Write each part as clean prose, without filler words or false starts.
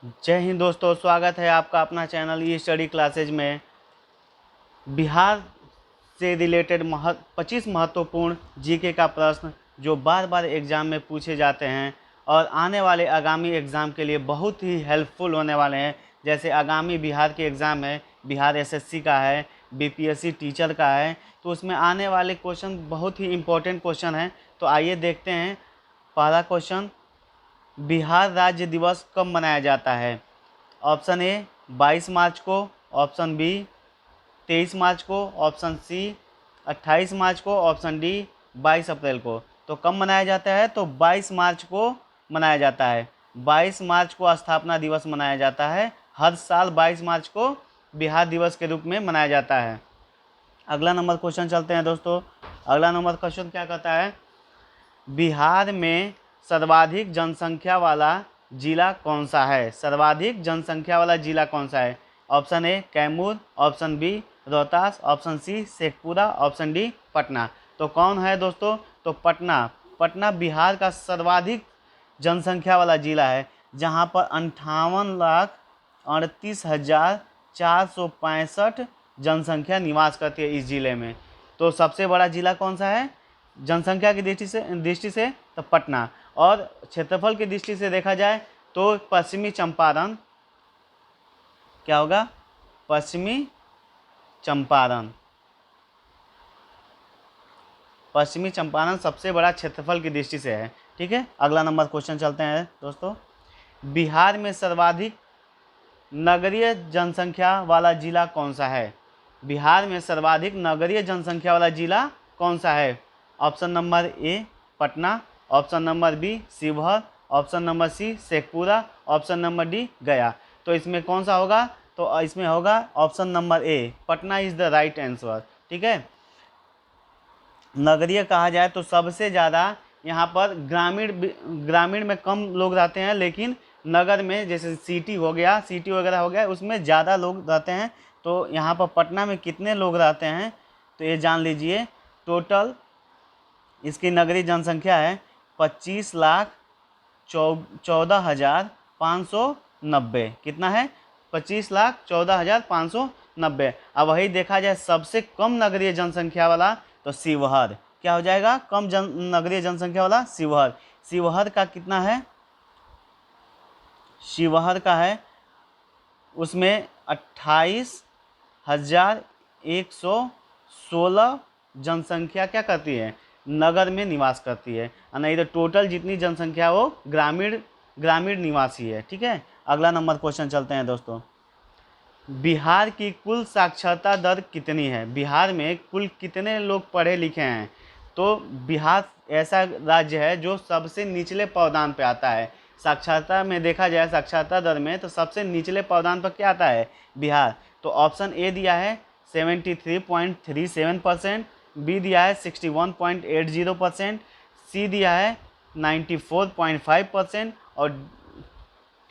जय हिंद दोस्तों, स्वागत है आपका अपना चैनल ई स्टडी क्लासेज में। बिहार से रिलेटेड 25 महत्वपूर्ण जीके का प्रश्न जो बार बार एग्ज़ाम में पूछे जाते हैं और आने वाले आगामी एग्ज़ाम के लिए बहुत ही हेल्पफुल होने वाले हैं। जैसे आगामी बिहार के एग्ज़ाम है, बिहार एसएससी का है, बीपीएससी टीचर का है, तो उसमें आने वाले क्वेश्चन बहुत ही इम्पोर्टेंट क्वेश्चन हैं। तो आइए देखते हैं। पहला क्वेश्चन, बिहार राज्य दिवस कब मनाया जाता है? ऑप्शन ए 22 मार्च को, ऑप्शन बी 23 मार्च को, ऑप्शन सी 28 मार्च को, ऑप्शन डी 22 अप्रैल को। तो कब मनाया जाता है? तो 22 मार्च को मनाया जाता है। 22 मार्च को स्थापना दिवस मनाया जाता है। हर साल 22 मार्च को बिहार दिवस के रूप में मनाया जाता है। अगला नंबर क्वेश्चन चलते हैं दोस्तों। अगला नंबर क्वेश्चन क्या कहता है? बिहार में सर्वाधिक जनसंख्या वाला जिला कौन सा है? सर्वाधिक जनसंख्या वाला जिला कौन सा है? Option A Kaimur, option B Rohtas, option C Sheikhpura, option D Patna. तो कौन है दोस्तों? तो पटना बिहार का सर्वाधिक जनसंख्या वाला जिला है, जहां पर 58,38,465 जनसंख्या निवास करती है इस जिले में। तो सबसे बड़ा जिला कौन सा है जनसंख्या की दृष्टि से? तो पटना। और क्षेत्रफल की दृष्टि से देखा जाए तो पश्चिमी चंपारण क्या होगा? पश्चिमी चंपारण सबसे बड़ा क्षेत्रफल की दृष्टि से है। ठीक है, अगला नंबर क्वेश्चन चलते हैं दोस्तों। बिहार में सर्वाधिक नगरीय जनसंख्या वाला जिला कौन सा है? बिहार में सर्वाधिक नगरीय जनसंख्या वाला जिला कौन सा है? Option number A Patna, option number B Sheohar, option number C Sheikhpura, option number D Gaya. तो इसमें कौन सा होगा? तो इसमें होगा option number A, Patna is the right answer. ठीक है, नगरीय कहा जाए तो सबसे ज़्यादा यहाँ पर ग्रामीण में कम लोग रहते हैं, लेकिन नगर में जैसे सिटी वगैरह हो गया, उसमें ज़्यादा लोग रहते हैं। तो यहाँ पर पटना में कितने लोग रहते हैं तो ये जान लीजिए। टोटल इसकी नगरीय जनसंख्या है 25,14,590। कितना है? 25,14,590। अब वही देखा जाए सबसे कम नगरीय जनसंख्या वाला तो शिवहर। क्या हो जाएगा? नगरीय जनसंख्या वाला शिवहर। शिवहर का कितना है? शिवहर का है उसमें 28,116 जनसंख्या क्या करती है? नगर में निवास करती है। नहीं तो टोटल जितनी जनसंख्या वो ग्रामीण निवासी है। ठीक है, अगला नंबर क्वेश्चन चलते हैं दोस्तों। बिहार की कुल साक्षरता दर कितनी है? बिहार में कुल कितने लोग पढ़े लिखे हैं? तो बिहार ऐसा राज्य है जो सबसे निचले पावदान पे आता है। साक्षरता में देखा जाए, साक्षरता दर में तो सबसे निचले पावदान पर क्या आता है? बिहार। तो ऑप्शन ए दिया है 73.37%, बी दिया है 61.80%, सी दिया है 94.5% और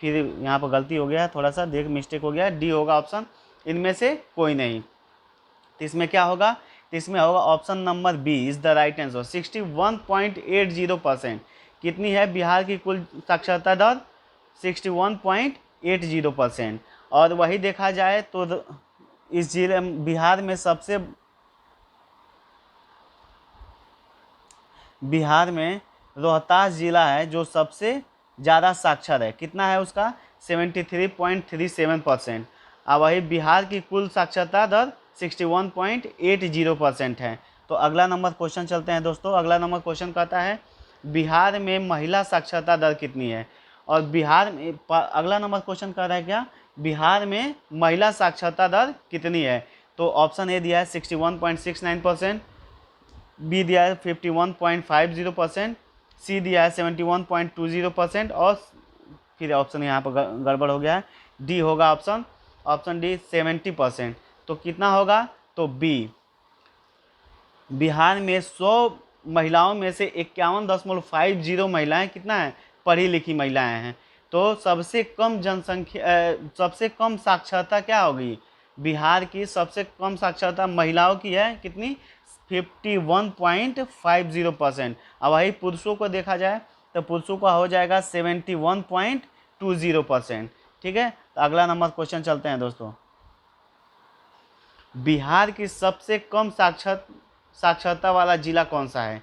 फिर यहाँ पर गलती हो गया, थोड़ा सा मिस्टेक हो गया, डी होगा ऑप्शन। इनमें से कोई नहीं। तो इसमें क्या होगा? तो इसमें होगा option number B is the right answer, 61.80%। कितनी है बिहार की कुल साक्षरता दर? 61.80%। और वही देखा जाए तो इस जिले बिहार में रोहतास जिला है जो सबसे ज़्यादा साक्षर है। कितना है उसका? 73.37%। अब वही बिहार की कुल साक्षरता दर 61.80% है। तो अगला नंबर क्वेश्चन चलते हैं दोस्तों। अगला नंबर क्वेश्चन कहता है बिहार में महिला साक्षरता दर कितनी है? और बिहार में अगला नंबर क्वेश्चन कह रहा है क्या? बिहार में महिला साक्षरता दर कितनी है? तो ऑप्शन ए दिया है 61.69%, बी दिया है 51.50%, सी दिया है 71.20% और फिर ऑप्शन यहाँ पर गड़बड़ हो गया है, डी होगा ऑप्शन डी 70%। तो कितना होगा? तो बी। बिहार में 100 महिलाओं में से 51.50 महिलाएं कितना है? पढ़ी लिखी महिलाएं हैं। तो सबसे कम साक्षरता क्या होगी? बिहार की सबसे कम साक्षरता महिलाओं की है कितनी? 51.50%। अब वही पुरुषों को देखा जाए तो पुरुषों का हो जाएगा 71.20%। ठीक है। तो अगला नंबर क्वेश्चन चलते हैं दोस्तों। बिहार की सबसे कम साक्षरता वाला जिला कौन सा है?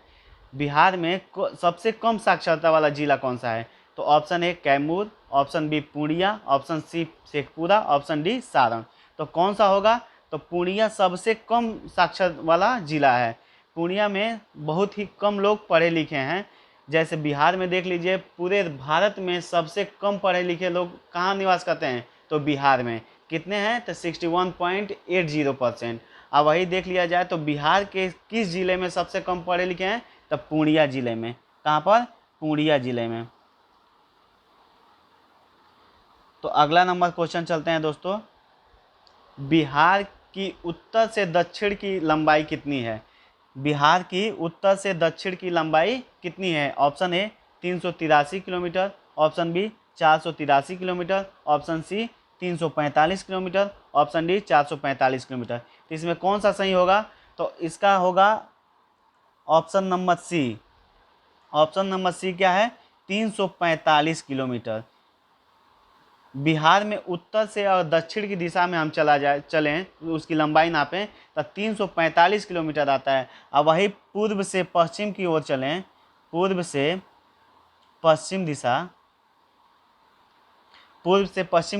बिहार में सबसे कम साक्षरता वाला जिला कौन सा है? तो option A Kaimur, option B Purnia, option C Sheikhpura, option D Saran. तो कौन सा होगा? तो पूर्णिया सबसे कम साक्षर वाला जिला है। पूर्णिया में बहुत ही कम लोग पढ़े लिखे हैं। जैसे बिहार में देख लीजिए, पूरे भारत में सबसे कम पढ़े लिखे लोग कहाँ निवास करते हैं? तो बिहार में। कितने हैं? तो 61.80%। अब वही देख लिया जाए तो बिहार के किस जिले में सबसे कम पढ़े लिखे हैं? तो पूर्णिया जिले में। कहाँ पर? पूर्णिया जिले में। तो अगला नंबर क्वेश्चन चलते हैं दोस्तों। बिहार की उत्तर से दक्षिण की लंबाई कितनी है? बिहार की उत्तर से दक्षिण की लंबाई कितनी है? Option A 383 kilometre, option B 483 kilometre, option C 345 kilometre, option D 445 kilometre. तो इसमें कौन सा सही होगा? तो इसका होगा option number C. Option number C क्या है? 345 किलोमीटर। बिहार में उत्तर से और दक्षिण की दिशा में हम चलें उसकी लंबाई नापें तो 345 किलोमीटर आता है। अब वही पूर्व से पश्चिम की ओर चलें, पूर्व से पश्चिम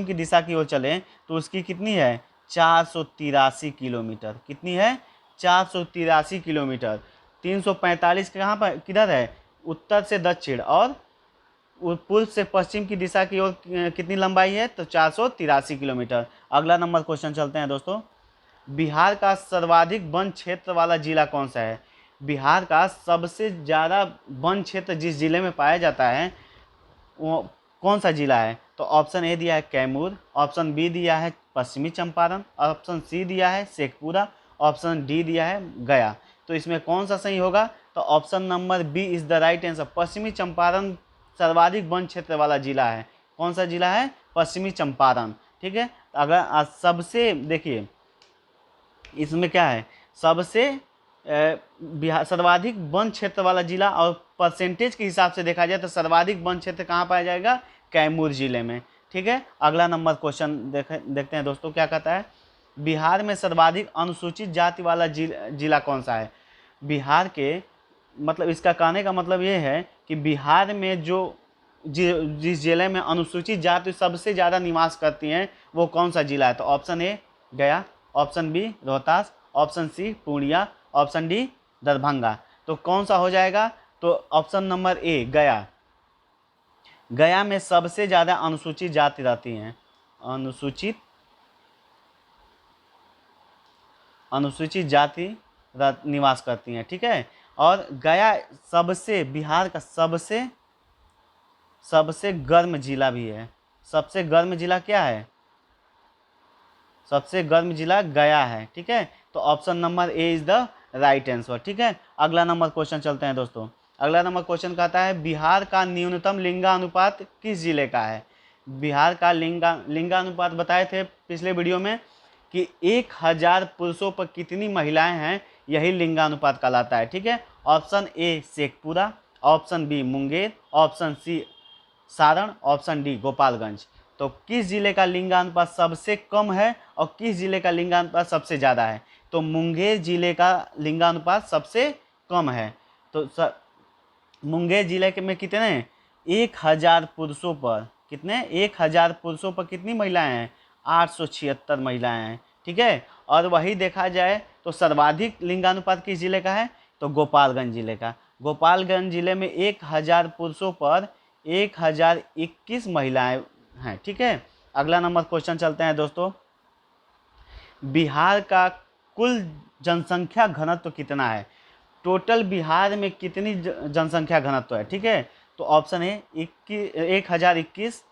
की दिशा की ओर चलें तो उसकी कितनी है? 483 किलोमीटर। कितनी है? 483 किलोमीटर। 345 कहाँ पर, किधर है? उत्तर से दक्षिण, और पूर्व से पश्चिम की दिशा की ओर कितनी लंबाई है? तो 483 किलोमीटर। अगला नंबर क्वेश्चन चलते हैं दोस्तों। बिहार का सर्वाधिक वन क्षेत्र वाला जिला कौन सा है? बिहार का सबसे ज़्यादा वन क्षेत्र जिस जिले में पाया जाता है वो कौन सा जिला है? तो ऑप्शन ए दिया है कैमूर, ऑप्शन बी दिया है पश्चिमी चंपारण, ऑप्शन सी दिया है शेखपुरा, ऑप्शन डी दिया है गया। तो इसमें कौन सा सही होगा? तो option number B is the right answer. पश्चिमी चंपारण सर्वाधिक वन क्षेत्र वाला जिला है। कौन सा जिला है? पश्चिमी चंपारण। ठीक है। अगर सबसे देखिए इसमें क्या है, सबसे बिहार सर्वाधिक वन क्षेत्र वाला जिला, और परसेंटेज के हिसाब से देखा जाए तो सर्वाधिक वन क्षेत्र कहाँ पाया जाएगा? कैमूर जिले में। ठीक है। अगला नंबर क्वेश्चन देखते हैं दोस्तों क्या कहता है। बिहार में सर्वाधिक अनुसूचित जाति वाला जिला कौन सा है? बिहार के मतलब इसका कहने का मतलब ये है कि बिहार में जिस जिले में अनुसूचित जाति सबसे ज़्यादा निवास करती हैं वो कौन सा जिला है? तो option A Gaya, option B Rohtas, option C Purnia, option D Darbhanga. तो कौन सा हो जाएगा? तो ऑप्शन नंबर ए गया। गया में सबसे ज़्यादा अनुसूचित जाति रहती हैं, अनुसूचित जाति निवास करती हैं। ठीक है। और गया बिहार का सबसे गर्म जिला भी है। सबसे गर्म जिला क्या है? सबसे गर्म जिला गया है। ठीक है। तो option number A is the right answer. ठीक है। अगला नंबर क्वेश्चन चलते हैं दोस्तों। अगला नंबर क्वेश्चन कहता है बिहार का न्यूनतम लिंगानुपात किस जिले का है? बिहार का लिंगानुपात बताए थे पिछले वीडियो में कि 1000 पुरुषों पर कितनी महिलाएं हैं, यही लिंगानुपात कहलाता है। ठीक है। Option A Sheikhpura, option B Munger, option C Saran, option D Gopalganj. तो किस जिले का लिंगानुपात सबसे कम है और किस जिले का लिंगानुपात सबसे ज़्यादा है? तो मुंगेर जिले का लिंगानुपात सबसे कम है। तो मुंगेर जिले के में कितने? 1000 पुरुषों पर कितने? 1000 पुरुषों पर कितनी महिलाएं हैं? 876 महिलाएं हैं। ठीक है। और वही देखा जाए तो सर्वाधिक लिंगानुपात किस जिले का है? तो गोपालगंज जिले का। गोपालगंज जिले में 1000 पुरुषों पर 1021 महिलाएं हैं। ठीक है। अगला नंबर क्वेश्चन चलते हैं दोस्तों। बिहार का कुल जनसंख्या घनत्व कितना है? टोटल बिहार में कितनी जनसंख्या घनत्व है? ठीक है। तो option A 1021,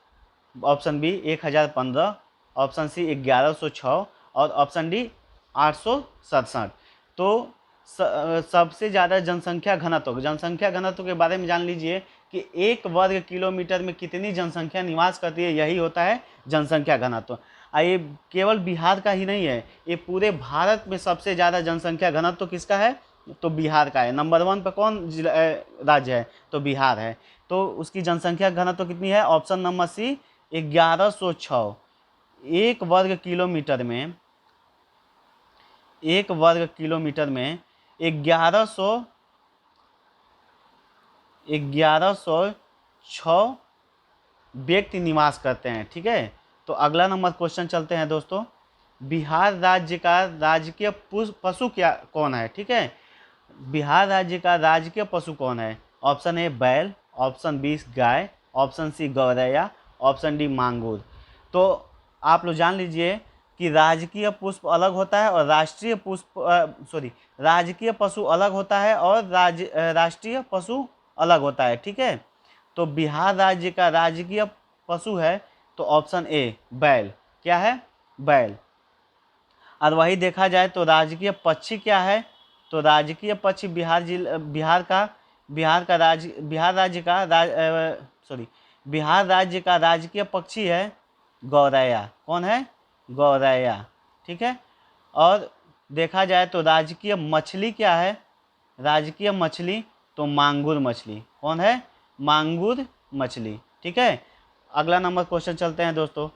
option B 1015, option C 1106 और ऑप्शन डी 867। तो सबसे ज़्यादा जनसंख्या घनत्व के बारे में जान लीजिए कि 1 वर्ग किलोमीटर में कितनी जनसंख्या निवास करती है, यही होता है जनसंख्या घनत्व। ये केवल बिहार का ही नहीं है, ये पूरे भारत में सबसे ज़्यादा जनसंख्या घनत्व किसका है? तो बिहार का है। नंबर 1 पर कौन राज्य है? तो बिहार है। तो उसकी जनसंख्या घनत्व कितनी है? ऑप्शन नंबर सी 1106 एक वर्ग किलोमीटर में, एक वर्ग किलोमीटर में 1106 व्यक्ति निवास करते हैं। ठीक है, तो अगला नंबर क्वेश्चन चलते हैं दोस्तों। बिहार राज्य का राजकीय पशु क्या कौन है? ठीक है, बिहार राज्य का राजकीय पशु कौन है? ऑप्शन ए बैल, ऑप्शन बी गाय, ऑप्शन सी गौरैया, ऑप्शन डी मांगूर। तो आप लोग जान लीजिए कि राजकीय पुष्प अलग होता है और राष्ट्रीय राजकीय पशु अलग होता है और राष्ट्रीय पशु अलग होता है। ठीक है, तो बिहार राज्य का राजकीय पशु है तो ऑप्शन ए बैल। क्या है? बैल। और वही देखा जाए तो राजकीय पक्षी क्या है? तो राजकीय पक्षी बिहार राज्य का राजकीय पक्षी है गौरैया। कौन है? गौरैया। ठीक है, और देखा जाए तो राजकीय मछली क्या है? राजकीय मछली तो मांगुर मछली। कौन है? मांगुर मछली। ठीक है, अगला नंबर क्वेश्चन चलते हैं दोस्तों।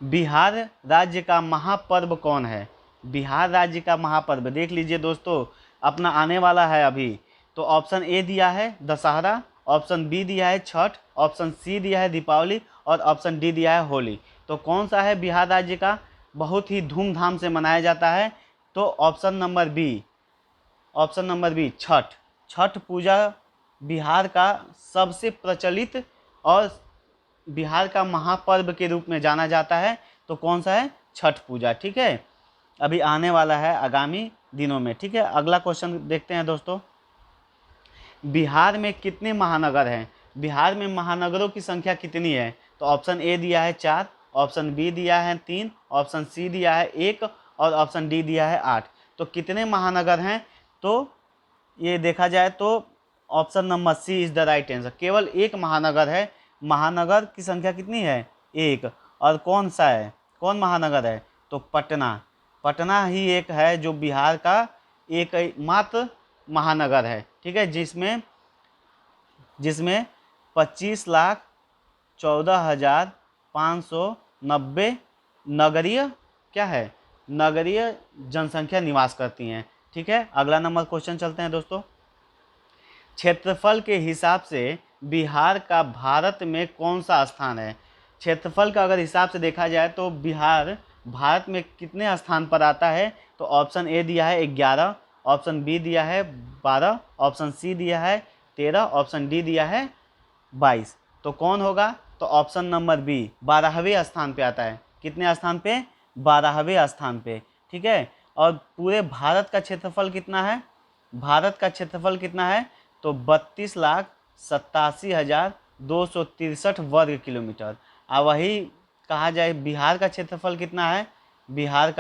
बिहार राज्य का महापर्व कौन है? बिहार राज्य का महापर्व देख लीजिए दोस्तों, अपना आने वाला है अभी। तो ऑप्शन ए दिया है दशहरा, ऑप्शन बी दिया है छठ, ऑप्शन सी दिया है दीपावली और ऑप्शन डी दिया है होली। तो कौन सा है बिहार राज्य का बहुत ही धूमधाम से मनाया जाता है? तो option number B Chhath. Chhath Puja Bihar का सबसे प्रचलित और बिहार का महापर्व के रूप में जाना जाता है। तो कौन सा है? छठ पूजा। ठीक है, अभी आने वाला है आगामी दिनों में। ठीक है, अगला क्वेश्चन देखते हैं दोस्तों। बिहार में कितने महानगर हैं? बिहार में महानगरों की संख्या कितनी है? तो ऑप्शन ए दिया है 4, ऑप्शन बी दिया है 3, ऑप्शन सी दिया है 1 और ऑप्शन डी दिया है 8। तो कितने महानगर हैं? तो ये देखा जाए तो option number C is the right answer. केवल एक महानगर है। महानगर की संख्या कितनी है? 1। और कौन सा है? कौन महानगर है? तो पटना। पटना ही एक है जो बिहार का एक मात्र महानगर है। ठीक है, जिसमें 25,14,590 नगरीय क्या है? नगरीय जनसंख्या निवास करती हैं। ठीक है, अगला नंबर क्वेश्चन चलते हैं दोस्तों। क्षेत्रफल के हिसाब से बिहार का भारत में कौन सा स्थान है? क्षेत्रफल का अगर हिसाब से देखा जाए तो बिहार भारत में कितने स्थान पर आता है? तो ऑप्शन ए दिया है 11, ऑप्शन बी दिया है 12, ऑप्शन सी दिया है 13, ऑप्शन डी दिया है 22। तो कौन होगा? तो ऑप्शन नंबर बी 12वें स्थान पे आता है। कितने स्थान पे? 12वें स्थान पे। ठीक है, और पूरे भारत का क्षेत्रफल कितना है? भारत का क्षेत्रफल कितना है? तो 32,87,263 वर्ग किलोमीटर। और वही कहा जाए बिहार का क्षेत्रफल कितना है? बिहार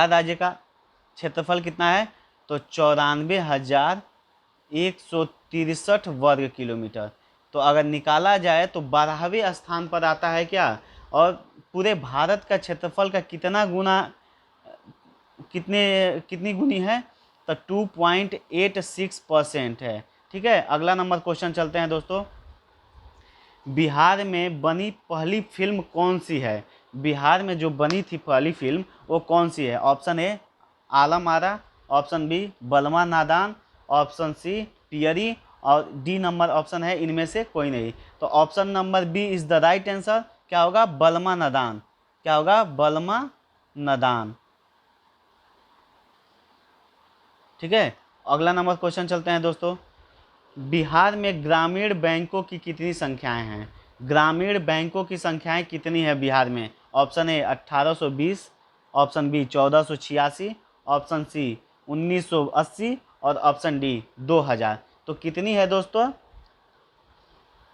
राज्य का क्षेत्रफल कितना है? तो 94,163 वर्ग किलोमीटर। तो अगर निकाला जाए तो 12वें स्थान पर आता है क्या? और पूरे भारत का क्षेत्रफल का कितनी गुनी है? तो 2.86% है। ठीक है, अगला नंबर क्वेश्चन चलते हैं दोस्तों। बिहार में बनी पहली फिल्म कौन सी है? बिहार में जो बनी थी पहली फिल्म वो कौन सी है? Option A Alam Ara, option B Balma Nadan, option C पियरी और डी नंबर ऑप्शन है इनमें से कोई नहीं। तो option number B is the right answer. क्या होगा? बलमा नादान। क्या होगा? बलमा नादान। ठीक है, अगला नंबर क्वेश्चन चलते हैं दोस्तों। बिहार में ग्रामीण बैंकों की कितनी संख्याएं हैं? ग्रामीण बैंकों की संख्याएं कितनी है बिहार में? Option A 1820, option B 1486, option C 1980 और ऑप्शन डी 2000। तो कितनी है दोस्तों?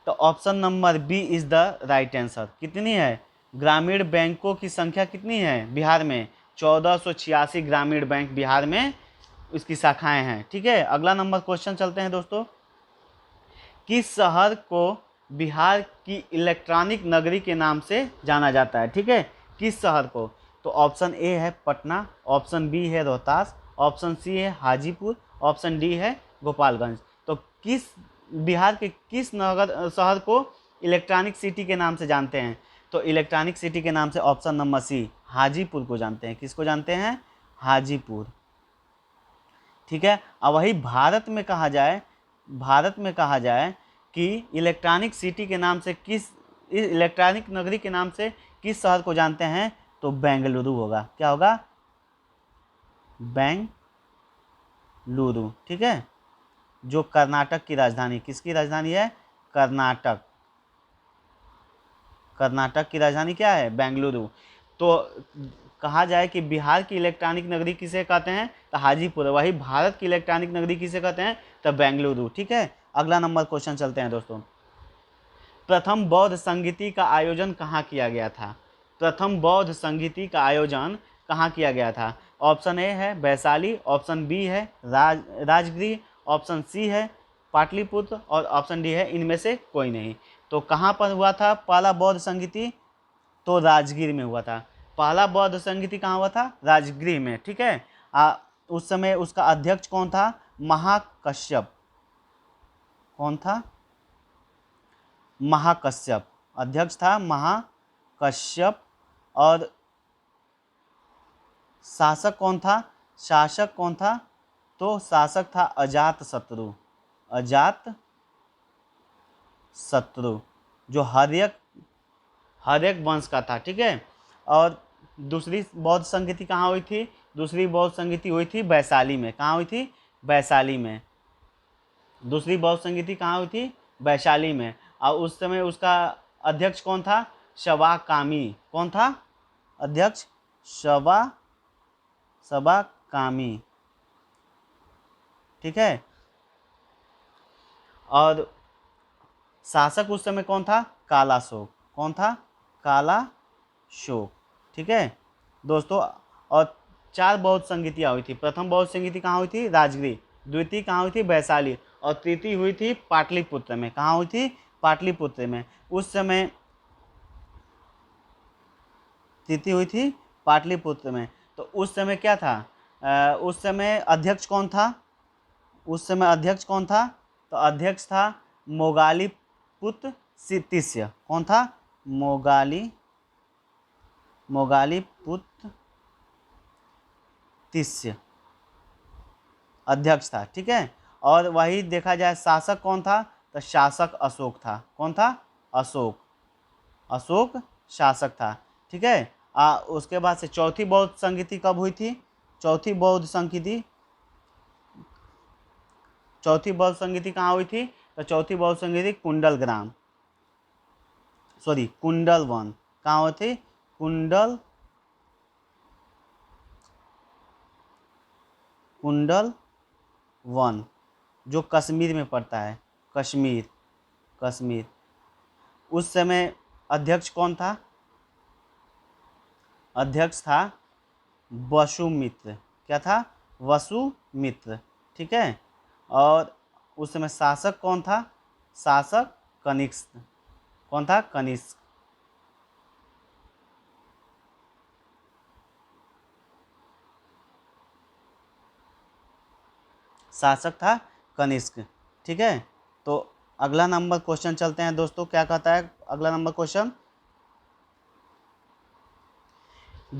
तो option number B is the right answer. कितनी है? ग्रामीण बैंकों की संख्या कितनी है बिहार में? 1486 ग्रामीण बैंक बिहार में इसकी शाखाएं हैं। ठीक है, अगला नंबर क्वेश्चन चलते हैं दोस्तों। किस शहर को बिहार की इलेक्ट्रॉनिक नगरी के नाम से जाना जाता है? ठीक है, किस शहर को? तो ऑप्शन ए है पटना, ऑप्शन बी है रोहतास, ऑप्शन सी है हाजीपुर, ऑप्शन डी है गोपालगंज। तो बिहार के किस शहर को इलेक्ट्रॉनिक सिटी के नाम से जानते हैं? तो इलेक्ट्रॉनिक सिटी के नाम से ऑप्शन नंबर सी हाजीपुर को जानते हैं। किसको जानते हैं? हाजीपुर। ठीक है। अब वही भारत में कहा जाए कि इलेक्ट्रॉनिक सिटी के नाम से इलेक्ट्रॉनिक नगरी के नाम से किस शहर को जानते हैं? तो बेंगलुरु होगा। क्या होगा? बेंगलुरु। ठीक है, जो कर्नाटक की राजधानी, किसकी राजधानी है? कर्नाटक की राजधानी क्या है? बेंगलुरु। तो कहा जाए कि बिहार की इलेक्ट्रॉनिक नगरी किसे कहते हैं? तो हाजीपुर। वही भारत की इलेक्ट्रॉनिक नगरी किसे कहते हैं? तो बेंगलुरु। ठीक है, अगला नंबर क्वेश्चन चलते हैं दोस्तों। प्रथम बौद्ध संगीति का आयोजन कहाँ किया गया था? प्रथम बौद्ध संगीति का आयोजन कहाँ किया गया था? ऑप्शन ए है वैशाली, ऑप्शन बी है राजगृह, ऑप्शन सी है पाटलिपुत्र और ऑप्शन डी है इनमें से कोई नहीं। तो कहाँ पर हुआ था पहला बौद्ध संगीति? तो राजगीर में हुआ था। पहला बौद्ध संगीति कहाँ हुआ था? राजगृह में। ठीक है। उस समय उसका अध्यक्ष कौन था? महाकश्यप। कौन था? महाकश्यप। अध्यक्ष था महाकश्यप। और शासक कौन था? शासक कौन था? तो शासक था अजातशत्रु। अजातशत्रु जो हर्यक वंश का था। ठीक है। और दूसरी बौद्ध संगीति कहाँ हुई थी? दूसरी बौद्ध संगीति हुई थी वैशाली में। कहाँ हुई थी? वैशाली में। दूसरी बौद्ध संगीति कहाँ हुई थी? वैशाली में। और उस समय उसका अध्यक्ष कौन था? शवाकामी। कौन था अध्यक्ष? शवाकामी। ठीक है। और शासक उस समय कौन था? कालाशोक। कौन था? कालाशोक। ठीक है दोस्तों। और 4 बौद्ध संगीतियाँ हुई थी। प्रथम बौद्ध संगीति कहाँ हुई थी? राजगीर। द्वितीय कहाँ हुई थी? वैशाली। और तृतीय हुई थी पाटलिपुत्र में। कहाँ हुई थी? पाटलिपुत्र में। उस समय तृतीय हुई थी पाटलिपुत्र में। तो उस समय क्या था? उस समय अध्यक्ष कौन था? तो अध्यक्ष था मोगालीपुत्र तिस्य। कौन था? मोगालीपुत्र तिस्य अध्यक्ष था। ठीक है। और वही देखा जाए शासक कौन था? तो शासक अशोक था। कौन था? अशोक शासक था। ठीक है। उसके बाद से चौथी बौद्ध संगीति कब हुई थी? चौथी बौद्ध संगीति कहाँ हुई थी? तो चौथी बौद्ध संगीति कुंडल वन। कहाँ हुई थी? कुंडल वन जो कश्मीर में पड़ता है। कश्मीर। उस समय अध्यक्ष कौन था? अध्यक्ष था वसुमित्र। क्या था? वसुमित्र। ठीक है। और उस समय शासक कौन था? शासक कनिष्क। कौन था? कनिष्क। शासक था कनिष्क। ठीक है। तो अगला नंबर क्वेश्चन चलते हैं दोस्तों। क्या कहता है अगला नंबर क्वेश्चन?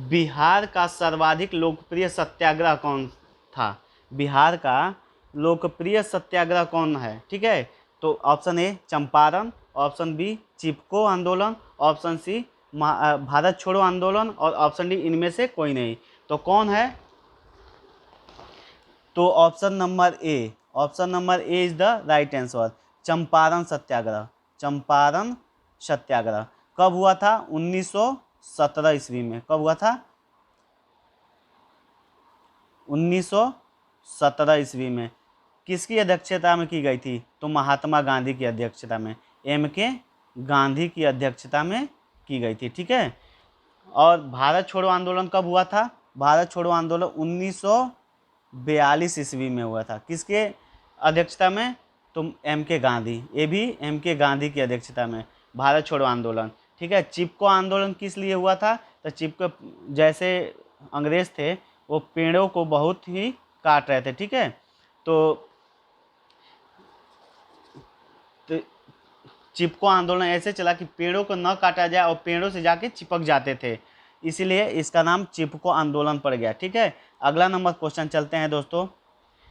बिहार का सर्वाधिक लोकप्रिय सत्याग्रह कौन था? बिहार का लोकप्रिय सत्याग्रह कौन है? ठीक है। तो option A Champaran, option B Chipko Andolan, option सी भारत छोड़ो आंदोलन और ऑप्शन डी इनमें से कोई नहीं। तो कौन है? तो option number A is the right answer. Champaran Satyagraha कब हुआ था? 1917 ईस्वी में। कब हुआ था? 1917 ईस्वी में। किसकी अध्यक्षता में की गई थी? तो महात्मा गांधी की अध्यक्षता में, MK गांधी की अध्यक्षता में की गई थी। ठीक है। और भारत छोड़ो आंदोलन कब हुआ था? भारत छोड़ो आंदोलन 1942 ईस्वी में हुआ था। किसके अध्यक्षता में? तो MK गांधी। ये भी MK गांधी की अध्यक्षता में भारत छोड़ो आंदोलन। ठीक है। चिपको आंदोलन किस लिए हुआ था? तो चिपको जैसे अंग्रेज थे वो पेड़ों को बहुत ही काट रहे थे। ठीक है। तो चिपको आंदोलन ऐसे चला कि पेड़ों को न काटा जाए और पेड़ों से जाके चिपक जाते थे, इसीलिए इसका नाम चिपको आंदोलन पड़ गया। ठीक है, अगला नंबर क्वेश्चन चलते हैं दोस्तों।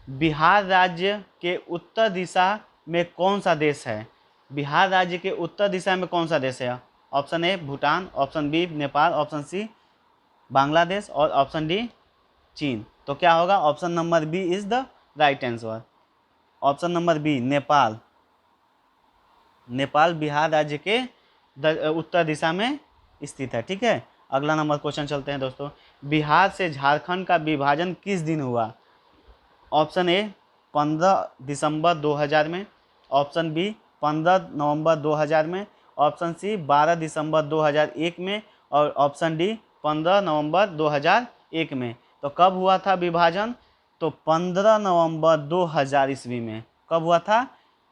बिहार राज्य के उत्तर दिशा में कौन सा देश है? बिहार राज्य के उत्तर दिशा में कौन सा देश है? Option A Bhutan, option B Nepal, option C Bangladesh और ऑप्शन डी चीन। तो क्या होगा? Option number B is the right answer. Option number B Nepal. Nepal Bihar राज्य के उत्तर दिशा में स्थित है। ठीक है, अगला नंबर क्वेश्चन चलते हैं दोस्तों। बिहार से झारखंड का विभाजन किस दिन हुआ? ऑप्शन ए 15 दिसंबर 2000 में, ऑप्शन बी 15 नवंबर 2000 में, ऑप्शन सी 12 दिसंबर 2001 में और ऑप्शन डी 15 नवंबर 2001 में। तो कब हुआ था विभाजन? तो 15 नवंबर 2000 ईस्वी में। कब हुआ था?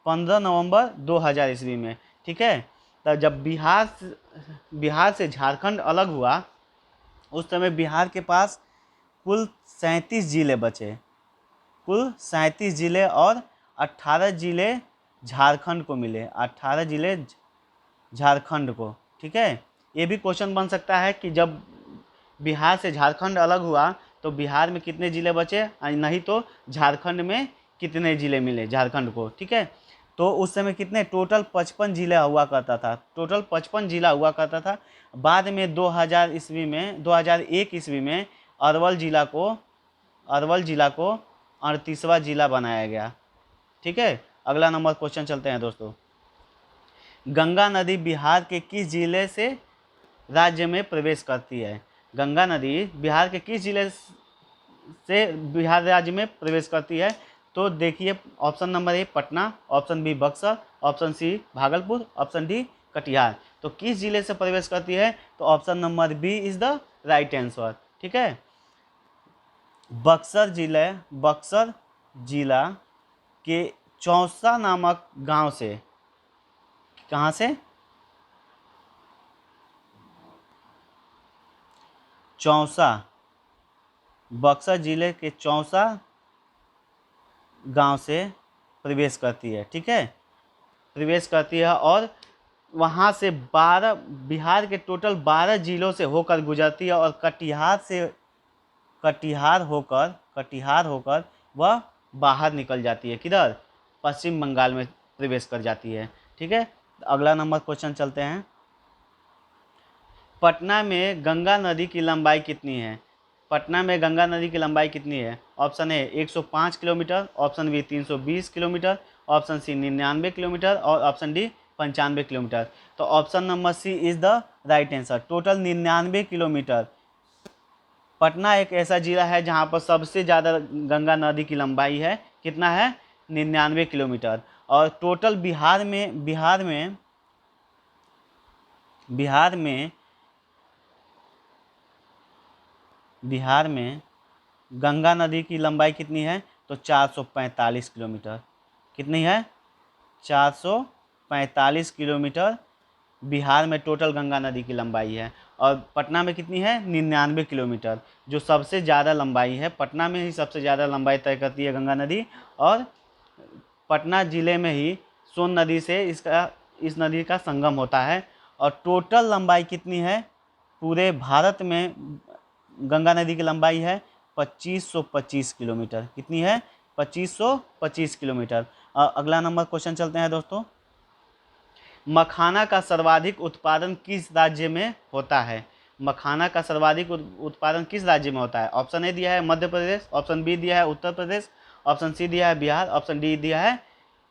15 नवंबर 2000 ईस्वी में। ठीक है, तो जब बिहार से झारखंड अलग हुआ उस समय बिहार के पास कुल 37 जिले बचे, कुल 37 जिले और 18 जिले झारखंड को मिले, 18 जिले झारखंड को। ठीक है, ये भी क्वेश्चन बन सकता है कि जब बिहार से झारखंड अलग हुआ तो बिहार में कितने ज़िले बचे, नहीं तो झारखंड में कितने ज़िले मिले झारखंड को। ठीक है, तो उस समय कितने टोटल 55 जिला हुआ करता था, टोटल 55 जिला हुआ करता था। बाद में 2001 ईस्वी में अरवल जिला को 38वां जिला बनाया गया। ठीक है, अगला नंबर क्वेश्चन चलते हैं दोस्तों। गंगा नदी बिहार के किस जिले से राज्य में प्रवेश करती है? गंगा नदी बिहार के किस जिले से बिहार राज्य में प्रवेश करती है? तो देखिए, option number A Patna, option B Buxar, option C Bhagalpur, option D Katihar. तो किस जिले से प्रवेश करती है? तो option number B is the right answer. ठीक है, बक्सर जिला के चौसा नामक गांव से, कहाँ से? चौसा, बक्सर जिले के चौसा गांव से प्रवेश करती है। ठीक है, प्रवेश करती है और वहाँ से 12 बिहार के टोटल 12 जिलों से होकर गुजरती है और कटिहार होकर वह बाहर निकल जाती है। किधर? पश्चिम बंगाल में प्रवेश कर जाती है। ठीक है, अगला नंबर क्वेश्चन चलते हैं। पटना में गंगा नदी की लंबाई कितनी है? पटना में गंगा नदी की लंबाई कितनी है? Option A 105 kilometre, option B 320 kilometre, option C 99 kilometre और ऑप्शन डी 95 किलोमीटर। तो option number C is the right answer, total 99 kilometre. Patna एक ऐसा जिला है जहाँ पर सबसे ज़्यादा गंगा नदी की लंबाई है। कितना है? 99 किलोमीटर। और टोटल बिहार में गंगा नदी की लंबाई कितनी है? तो 445 किलोमीटर। कितनी है? 445 किलोमीटर बिहार में टोटल गंगा नदी की लंबाई है। और पटना में कितनी है? 99 किलोमीटर, जो सबसे ज़्यादा लंबाई है। पटना में ही सबसे ज़्यादा लंबाई तय करती है गंगा नदी। और पटना ज़िले में ही सोन नदी से इस नदी का संगम होता है। और टोटल लंबाई कितनी है? पूरे भारत में गंगा नदी की लंबाई है 2525 किलोमीटर। कितनी है? 2525 किलोमीटर। अगला नंबर क्वेश्चन चलते हैं दोस्तों। मखाना का सर्वाधिक उत्पादन किस राज्य में होता है? मखाना का सर्वाधिक उत्पादन किस राज्य में होता है? ऑप्शन ए दिया है मध्य प्रदेश, ऑप्शन बी दिया है उत्तर प्रदेश, ऑप्शन सी दिया है बिहार, ऑप्शन डी दिया है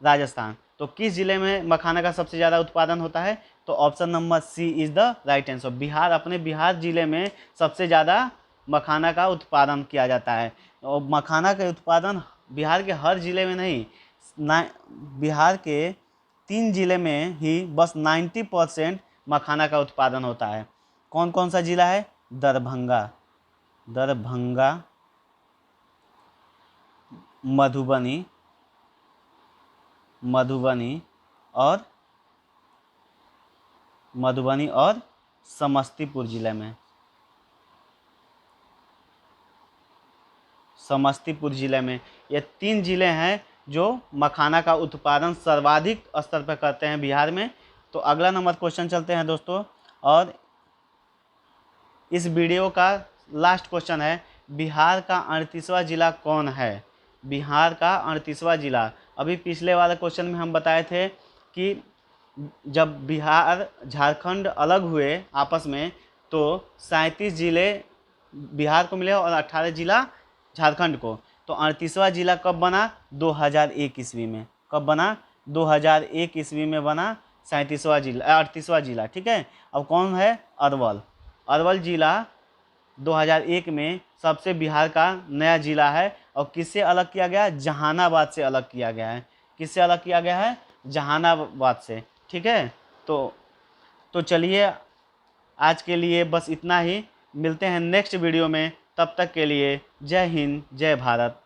राजस्थान। तो किस जिले में मखाना का सबसे ज़्यादा उत्पादन होता है? तो option number C is the right answer. Bihar जिले में सबसे ज़्यादा मखाना का उत्पादन किया जाता है। और मखाना का उत्पादन बिहार के हर जिले में नहीं, बिहार के 3 जिले में ही बस 90% मखाना का उत्पादन होता है। कौन कौन सा जिला है? दरभंगा, मधुबनी और समस्तीपुर जिले में। ये 3 जिले हैं जो मखाना का उत्पादन सर्वाधिक स्तर पर करते हैं बिहार में। तो अगला नंबर क्वेश्चन चलते हैं दोस्तों, और इस वीडियो का लास्ट क्वेश्चन है, बिहार का 38वां जिला कौन है? बिहार का 38वां जिला। अभी पिछले वाले क्वेश्चन में हम बताए थे कि जब बिहार झारखंड अलग हुए आपस में, तो 37 जिले बिहार को मिले और 18 जिला झारखंड को। तो 38वां जिला कब बना? 2001 ईस्वी में। कब बना? 2001 ईस्वी में बना 38वां जिला। ठीक है। अब कौन है? अरवल। अरवल जिला 2001 में सबसे बिहार का नया जिला है। और किससे अलग किया गया? जहानाबाद से अलग किया गया है। किससे अलग किया गया है? जहानाबाद से। ठीक है। तो चलिए, आज के लिए बस इतना ही। मिलते हैं नेक्स्ट वीडियो में। तब तक के लिए जय हिंद, जय भारत।